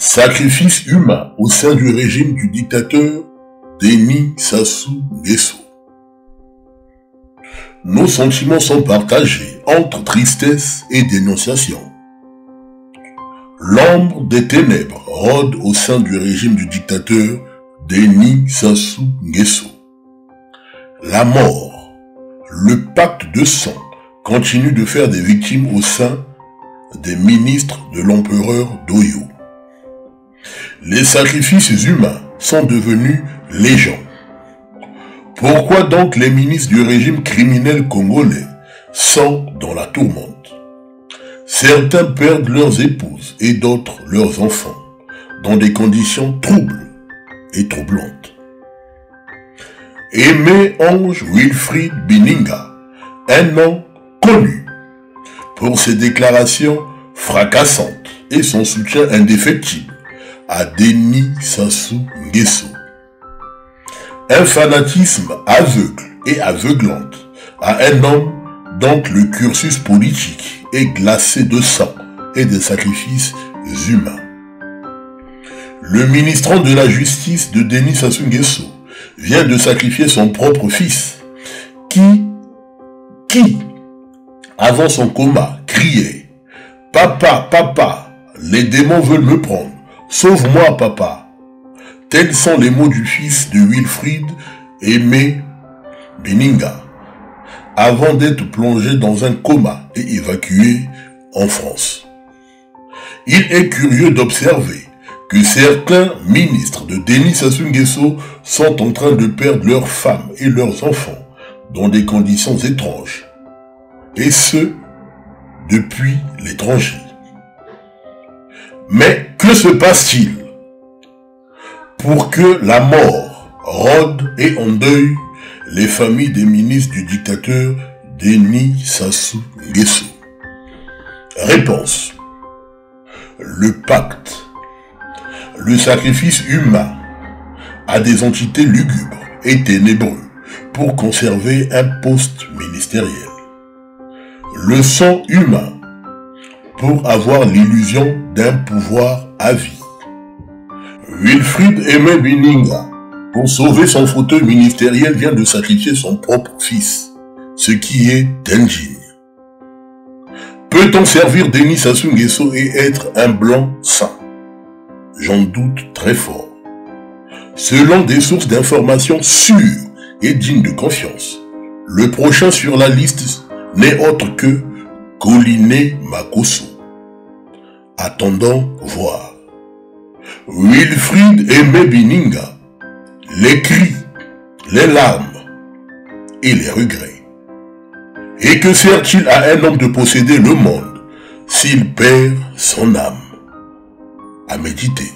Sacrifice humain au sein du régime du dictateur Denis Sassou Nguesso. Nos sentiments sont partagés entre tristesse et dénonciation. L'ombre des ténèbres rôde au sein du régime du dictateur Denis Sassou Nguesso. La mort, le pacte de sang continue de faire des victimes au sein des ministres de l'empereur Doyo. Les sacrifices humains sont devenus légion. Pourquoi donc les ministres du régime criminel congolais sont dans la tourmente? Certains perdent leurs épouses et d'autres leurs enfants dans des conditions troubles et troublantes. Aimé Ange Wilfried Bininga, un homme connu pour ses déclarations fracassantes et son soutien indéfectible à Denis Sassou Nguesso. Un fanatisme aveugle et aveuglante à un homme dont le cursus politique est glacé de sang et de sacrifices humains. Le ministre de la Justice de Denis Sassou Nguesso vient de sacrifier son propre fils, qui, avant son coma, criait « Papa, papa, les démons veulent me prendre. Sauve-moi, papa !» Tels sont les mots du fils de Wilfried Aimé Bininga, avant d'être plongé dans un coma et évacué en France. Il est curieux d'observer que certains ministres de Denis Sassou Nguesso sont en train de perdre leurs femmes et leurs enfants dans des conditions étranges, et ce, depuis l'étranger. Mais que se passe-t-il pour que la mort rôde et endeuille les familles des ministres du dictateur Denis Sassou Nguesso? Réponse. Le pacte, le sacrifice humain à des entités lugubres et ténébreux pour conserver un poste ministériel. Le sang humain pour avoir l'illusion d'un pouvoir à vie. Wilfried Aimé Bininga, pour sauver son fauteuil ministériel, vient de sacrifier son propre fils, ce qui est indigne. Peut-on servir Denis Sassou Nguesso et être un blanc saint? J'en doute très fort. Selon des sources d'informations sûres et dignes de confiance, le prochain sur la liste n'est autre que Collinet Makosso. Attendons voir. Wilfried Aimé Bininga, les cris, les larmes et les regrets. Et que sert-il à un homme de posséder le monde s'il perd son âme? À méditer.